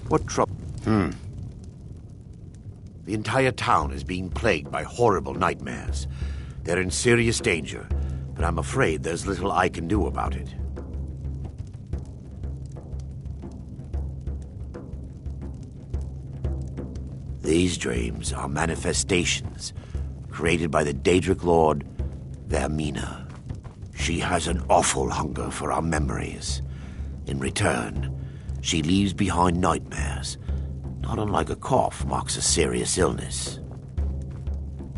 What trouble? The entire town is being plagued by horrible nightmares. They're in serious danger, but I'm afraid there's little I can do about it. These dreams are manifestations created by the Daedric Lord, Vermina. She has an awful hunger for our memories. In return, she leaves behind nightmares, not unlike a cough marks a serious illness.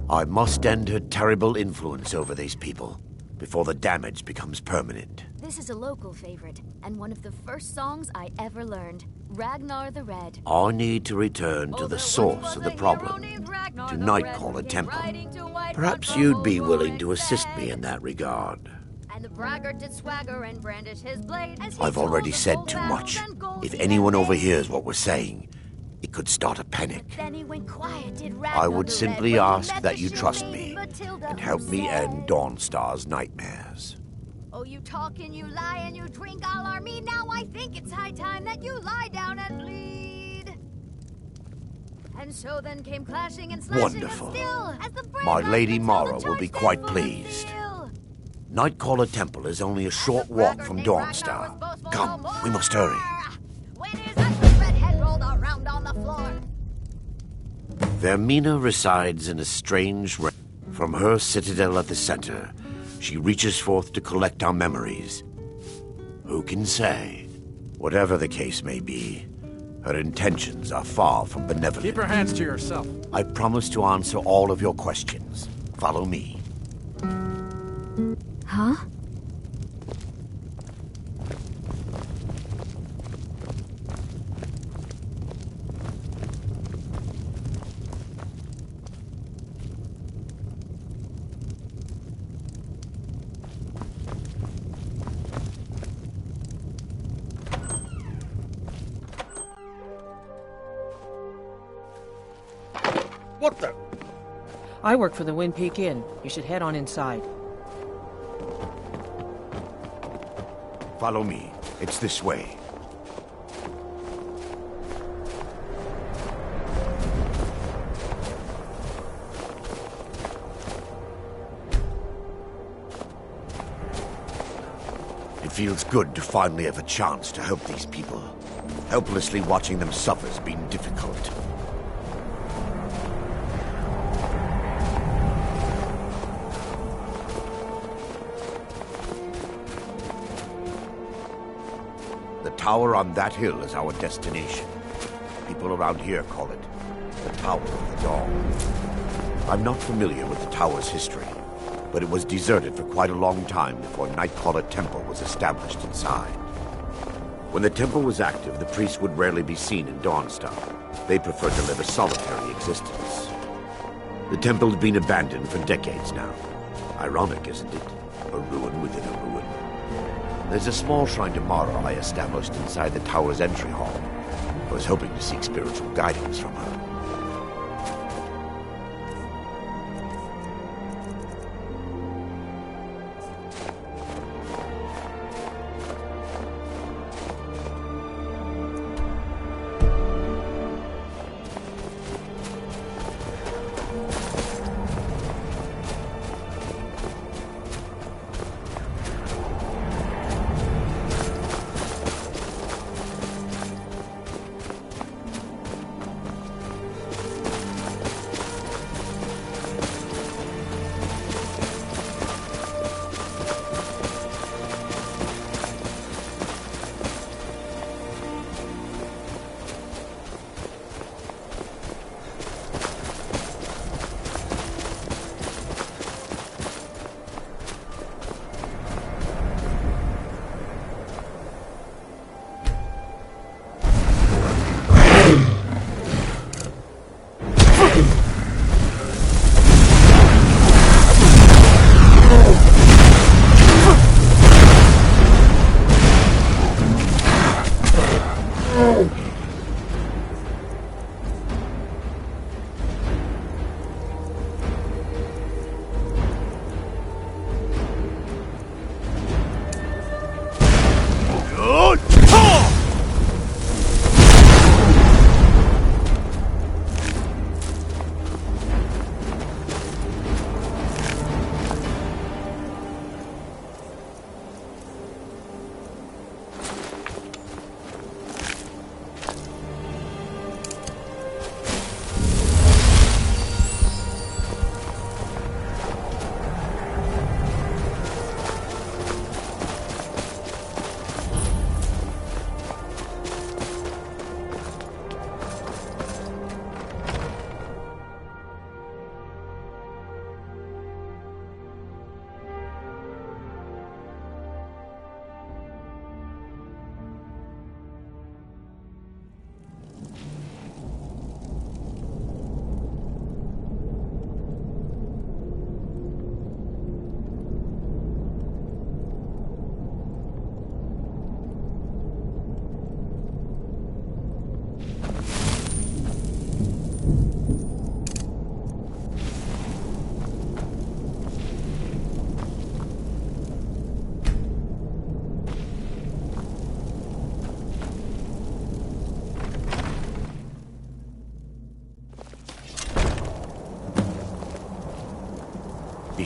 I must end her terrible influence over these people before the damage becomes permanent. This is a local favorite, and one of the first songs I ever learned, Ragnar the Red. I need to return to the source of the problem, to Nightcaller Temple. Perhaps you'd be willing to assist me in that regard. And the braggart did swagger and brandish his blade. I've already said too much. If anyone overhears what we're saying, it could start a panic. I would simply ask that you trust me and help me end Dawnstar's nightmares. Oh, you talk and you lie and you drink all our mead. Now I think it's high time that you lie down and bleed. And so then came clashing and slashing. Wonderful. And still, as the My Lady Mara will be quite pleased. Nightcaller Temple is only a short walk from Dawnstar. Come, we must hurry. Vermina resides in a strange realm. From her citadel at the center, she reaches forth to collect our memories. Who can say? Whatever the case may be, her intentions are far from benevolent. Keep your hands to yourself. I promise to answer all of your questions. Follow me. Huh? What the? I work for the Wind Peak Inn. You should head on inside. Follow me. It's this way. It feels good to finally have a chance to help these people. Helplessly watching them suffer has been difficult. The tower on that hill is our destination. People around here call it the Tower of the Dawn. I'm not familiar with the tower's history, but it was deserted for quite a long time before Nightcaller Temple was established inside. When the temple was active, the priests would rarely be seen in Dawnstar. They preferred to live a solitary existence. The temple has been abandoned for decades now. Ironic, isn't it? A ruin within a ruin. There's a small shrine to Mara I established inside the tower's entry hall. I was hoping to seek spiritual guidance from her.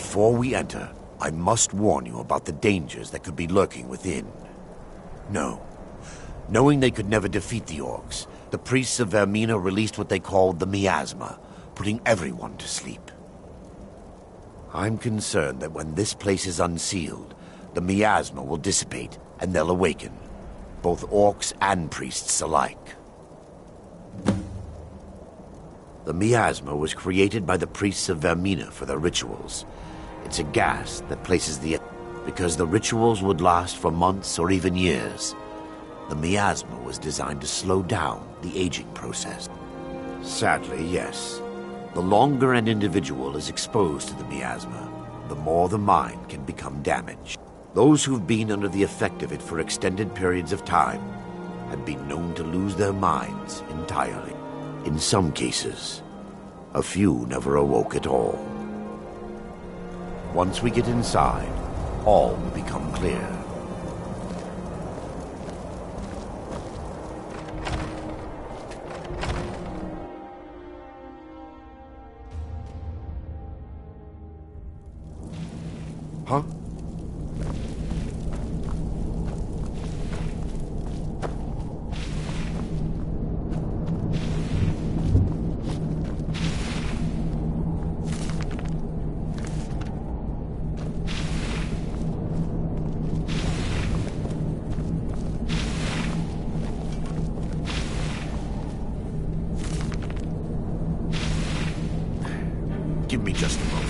Before we enter, I must warn you about the dangers that could be lurking within. No. Knowing they could never defeat the orcs, the priests of Vermina released what they called the miasma, putting everyone to sleep. I'm concerned that when this place is unsealed, the miasma will dissipate and they'll awaken, both orcs and priests alike. The miasma was created by the priests of Vermina for their rituals. It's a gas that places because the rituals would last for months or even years. The miasma was designed to slow down the aging process. Sadly, yes. The longer an individual is exposed to the miasma, the more the mind can become damaged. Those who've been under the effect of it for extended periods of time have been known to lose their minds entirely. In some cases, a few never awoke at all. Once we get inside, all will become clear. Huh? Give me just a moment.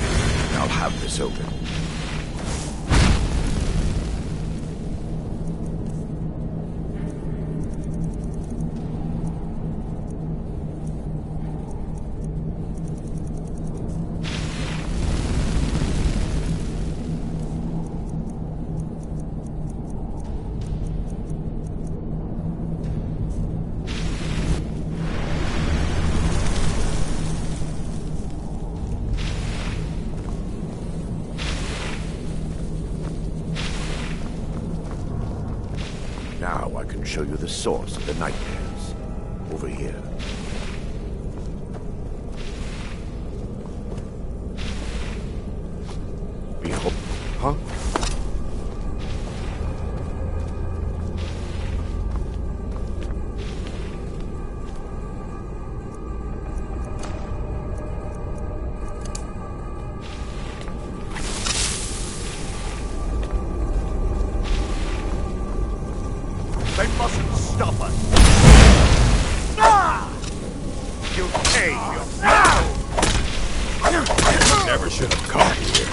I'll have this open. Now I can show you the source of the nightmares. Over here. Behold. Huh? They mustn't stop us. You pay yourself. Never should have come here.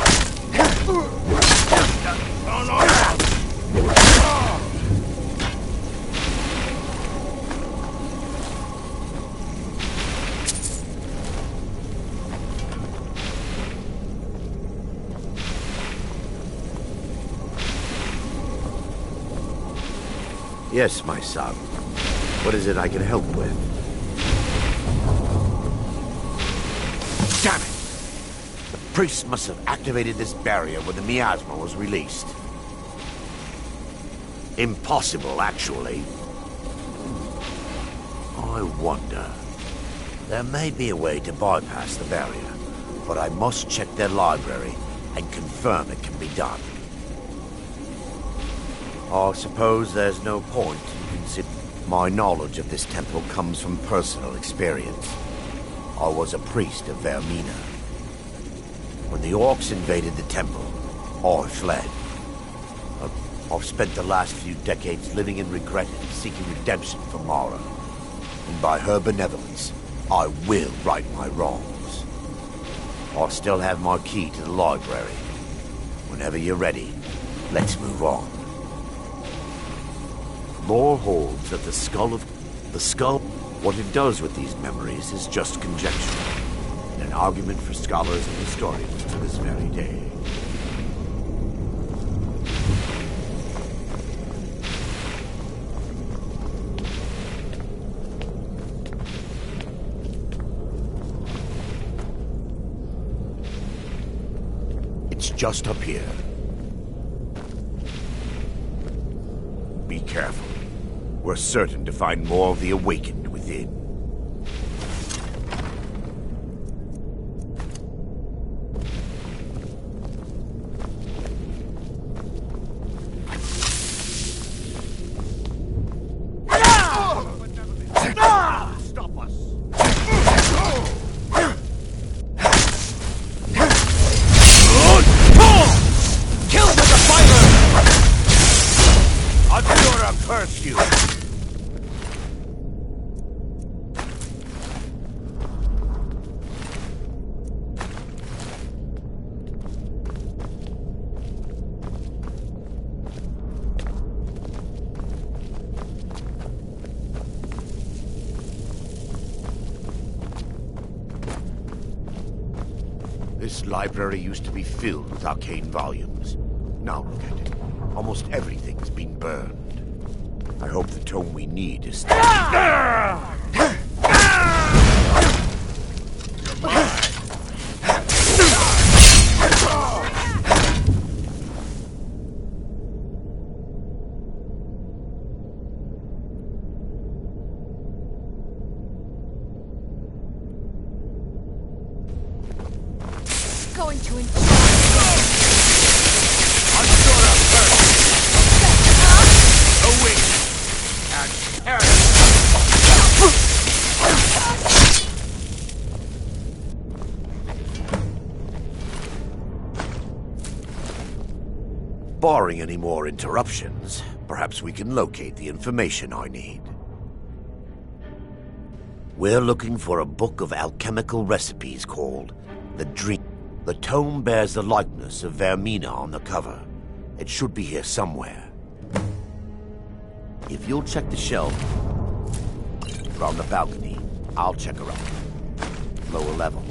Yes, my son. What is it I can help with? Damn it! The priests must have activated this barrier when the miasma was released. Impossible, actually. I wonder. There may be a way to bypass the barrier, but I must check their library and confirm it can be done. I suppose there's no point in considering. My knowledge of this temple comes from personal experience. I was a priest of Vermina. When the orcs invaded the temple, I fled. I've spent the last few decades living in regret and seeking redemption for Mara. And by her benevolence, I will right my wrongs. I still have my key to the library. Whenever you're ready, let's move on. Lore holds that the skull, what it does with these memories is just conjecture, and an argument for scholars and historians to this very day. It's just up here. Be careful. We're certain to find more of the awakened within. This library used to be filled with arcane volumes. Now look at it. Almost everything's been burned. I hope the tome we need is still... Going to enjoy. I'm sure of first. Awake and perish. Barring any more interruptions, perhaps we can locate the information I need. We're looking for a book of alchemical recipes called The Dream. The tome bears the likeness of Vermina on the cover. It should be here somewhere. If you'll check the shelf around the balcony, I'll check around. Lower level.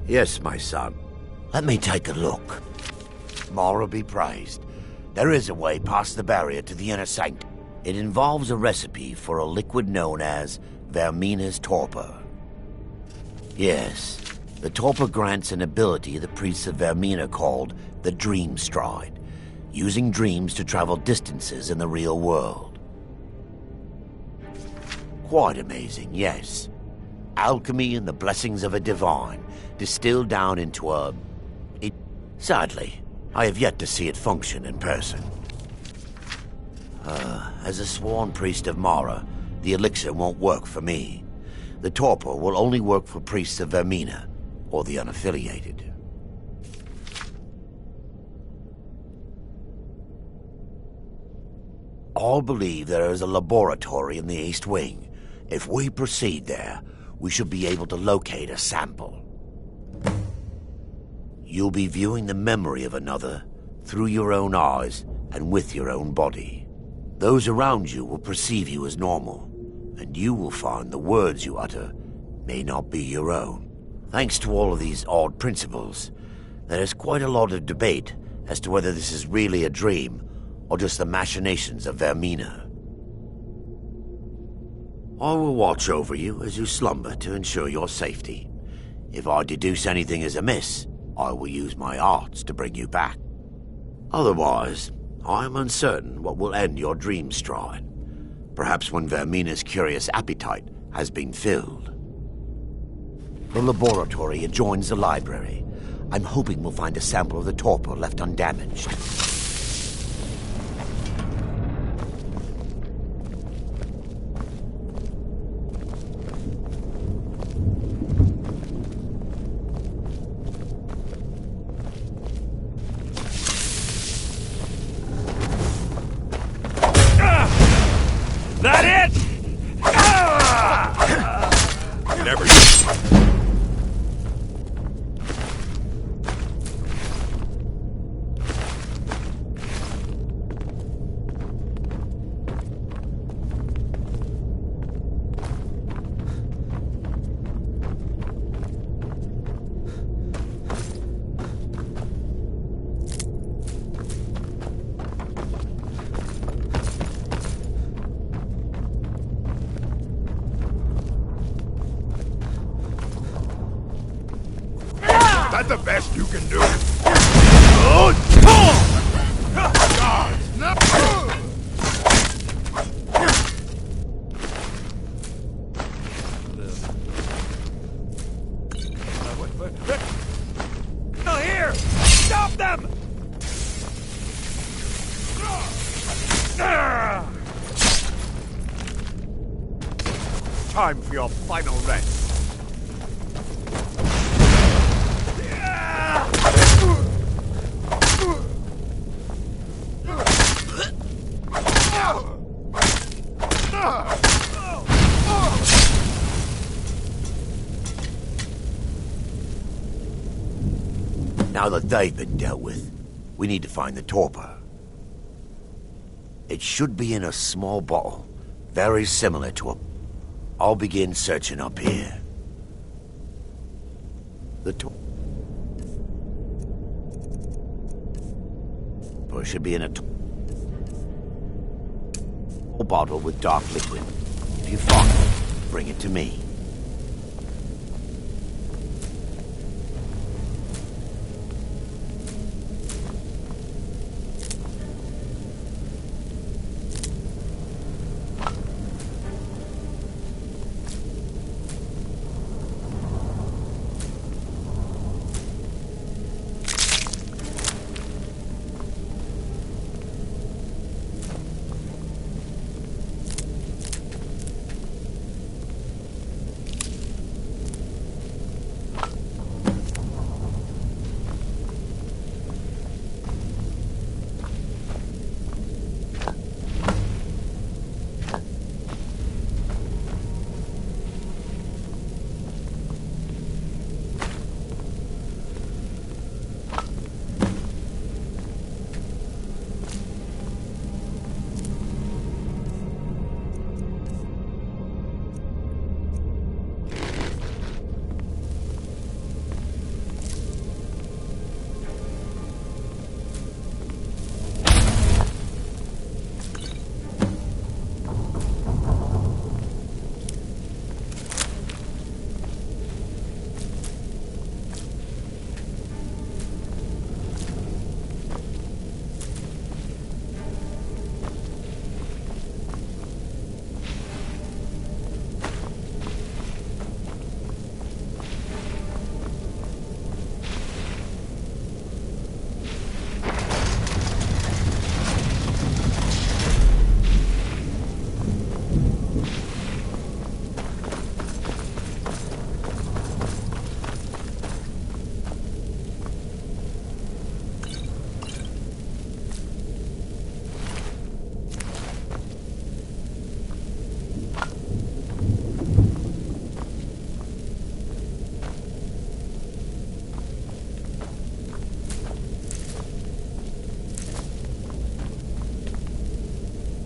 Yes, my son. Let me take a look. Mara be praised. There is a way past the barrier to the inner sanctum. It involves a recipe for a liquid known as Vermina's torpor. Yes, the torpor grants an ability the priests of Vermina called the Dream Stride, using dreams to travel distances in the real world. Quite amazing, yes. Alchemy and the blessings of a divine, distilled down into a... Sadly, I have yet to see it function in person. As a sworn priest of Mara, the elixir won't work for me. The torpor will only work for priests of Vermina, or the unaffiliated. All believe there is a laboratory in the East Wing. If we proceed there, we should be able to locate a sample. You'll be viewing the memory of another through your own eyes and with your own body. Those around you will perceive you as normal, and you will find the words you utter may not be your own. Thanks to all of these odd principles, there is quite a lot of debate as to whether this is really a dream or just the machinations of Vermina. I will watch over you as you slumber to ensure your safety. If I deduce anything is amiss, I will use my arts to bring you back. Otherwise, I am uncertain what will end your dream stride. Perhaps when Vermina's curious appetite has been filled. The laboratory adjoins the library. I'm hoping we'll find a sample of the torpor left undamaged. That it? Never. That the best you can do? No, here! Stop them! time for your final rest. Now that they've been dealt with, we need to find the torpor. It should be in a small bottle, very similar to a... I'll begin searching up here. The torpor should be in a bottle with dark liquid. If you find it, bring it to me.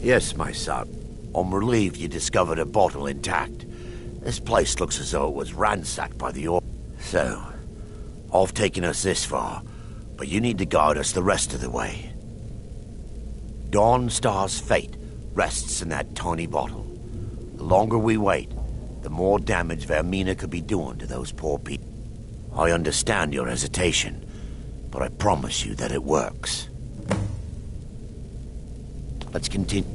Yes, my son. I'm relieved you discovered a bottle intact. This place looks as though it was ransacked by the So, I've taken us this far, but you need to guide us the rest of the way. Dawnstar's fate rests in that tiny bottle. The longer we wait, the more damage Vermina could be doing to those poor people. I understand your hesitation, but I promise you that it works. Let's continue.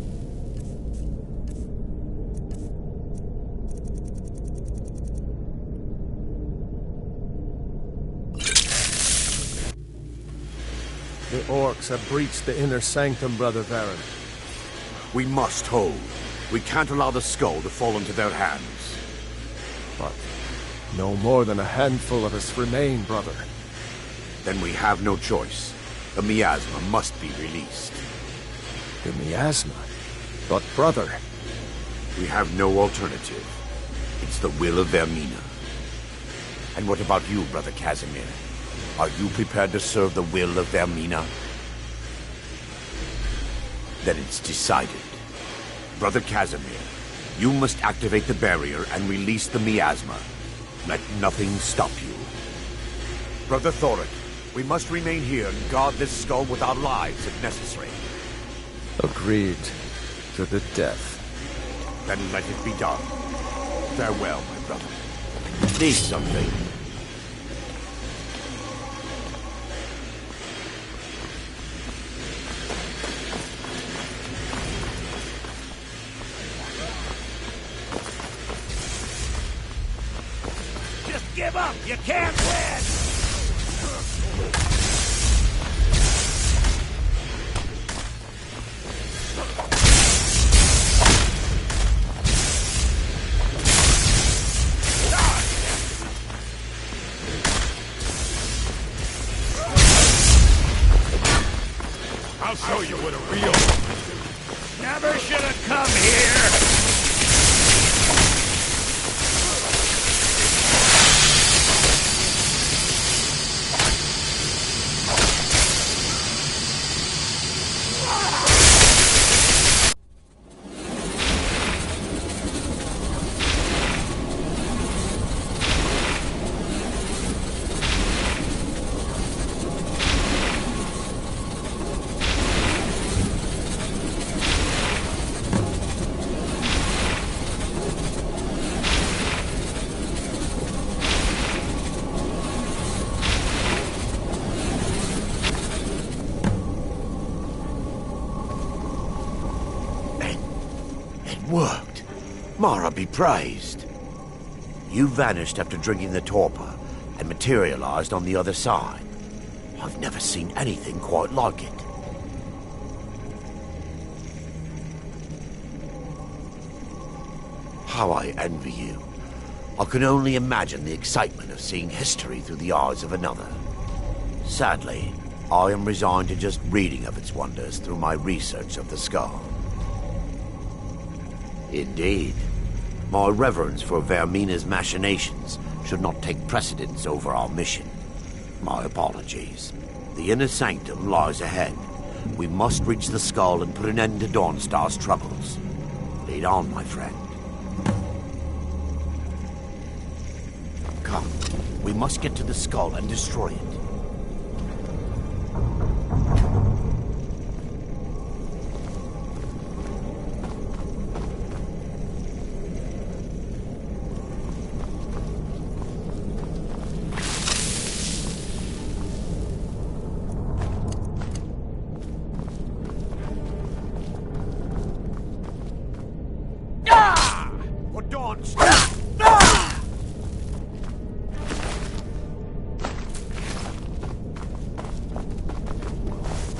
The orcs have breached the inner sanctum, Brother Baron. We must hold. We can't allow the skull to fall into their hands. But no more than a handful of us remain, brother. Then we have no choice. The miasma must be released. The miasma? But brother... We have no alternative. It's the will of Vermina. And what about you, Brother Casimir? Are you prepared to serve the will of Vermina? Then it's decided. Brother Casimir, you must activate the barrier and release the miasma. Let nothing stop you. Brother Thoric, we must remain here and guard this skull with our lives if necessary. Agreed. To the death. Then let it be done. Farewell, my brother. Need something? Just give up! You can't win! I'll show you what a real... Never should have come here! Worked. Mara be praised. You vanished after drinking the torpor and materialized on the other side. I've never seen anything quite like it. How I envy you. I can only imagine the excitement of seeing history through the eyes of another. Sadly, I am resigned to just reading of its wonders through my research of the skull. Indeed. My reverence for Vermina's machinations should not take precedence over our mission. My apologies. The inner sanctum lies ahead. We must reach the skull and put an end to Dawnstar's troubles. Lead on, my friend. Come. We must get to the skull and destroy it.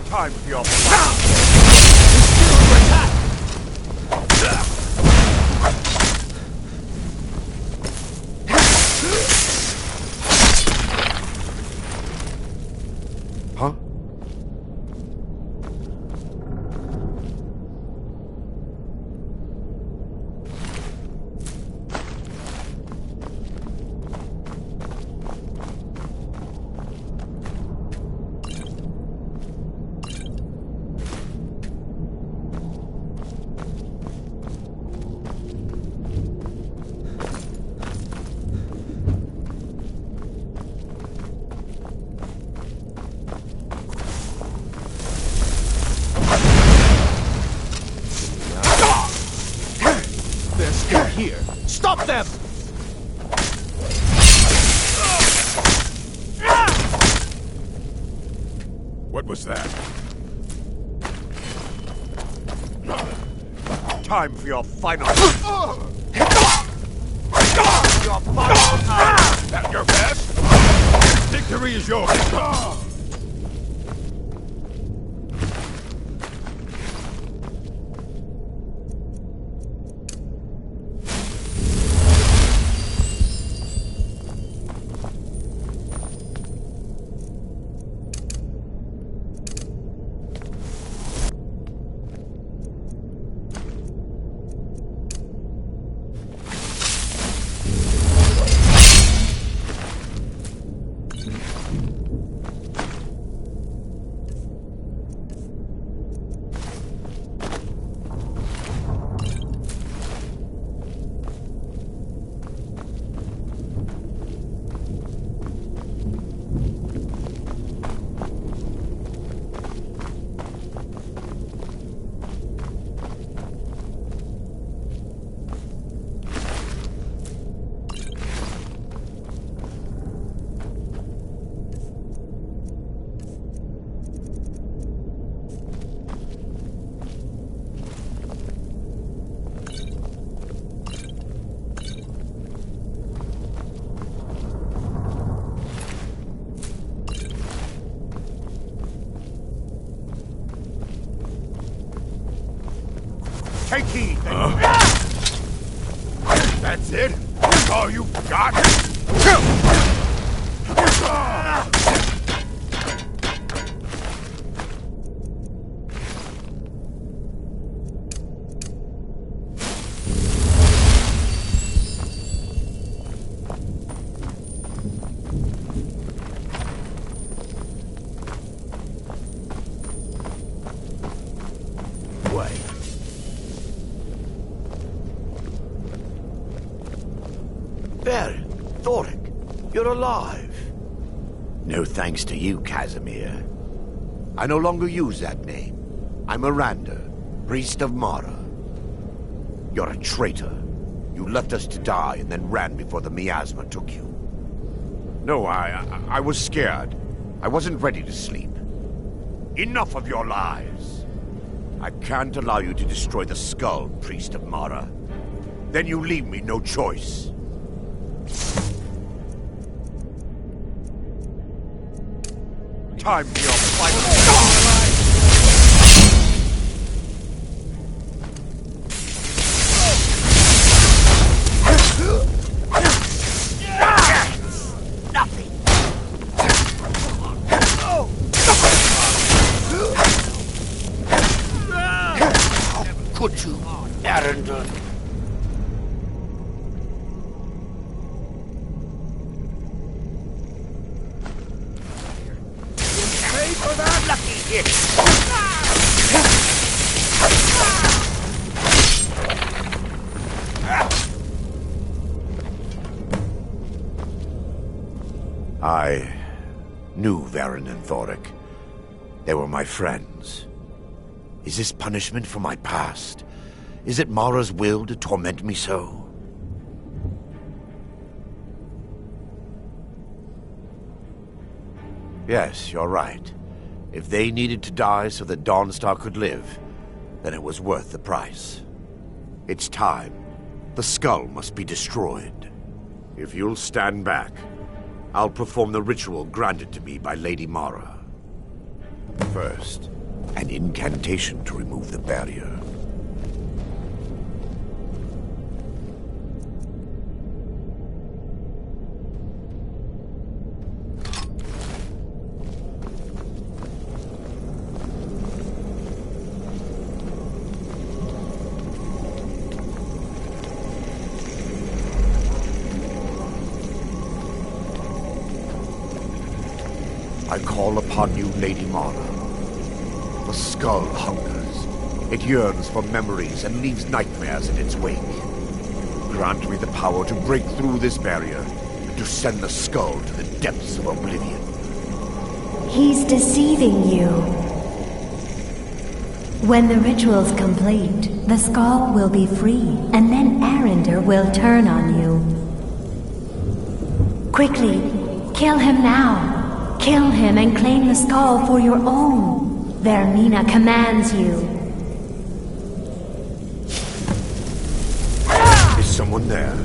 Time for your... Huh? Here. Stop them! What was that? Time for your final... Your final... At your best? Victory is yours! Take heed. That's it? That's all you got? You're alive. No thanks to you, Casimir. I no longer use that name. I'm Miranda, priest of Mara. You're a traitor. You left us to die and then ran before the miasma took you. No, I was scared. I wasn't ready to sleep. Enough of your lies. I can't allow you to destroy the skull, priest of Mara. Then you leave me no choice. Time for your final... Could you, Arendelle? Pay for that lucky hit! I knew Varen and Thoric. They were my friends. Is this punishment for my past? Is it Mara's will to torment me so? Yes, you're right. If they needed to die so that Dawnstar could live, then it was worth the price. It's time. The skull must be destroyed. If you'll stand back, I'll perform the ritual granted to me by Lady Mara. First, an incantation to remove the barrier. I call upon you, Lady Mara. The skull hungers. It yearns for memories and leaves nightmares in its wake. Grant me the power to break through this barrier and to send the skull to the depths of oblivion. He's deceiving you. When the ritual's complete, the skull will be free, and then Arendelle will turn on you. Quickly, kill him now. Kill him and claim the skull for your own. Vermina commands you. Is someone there?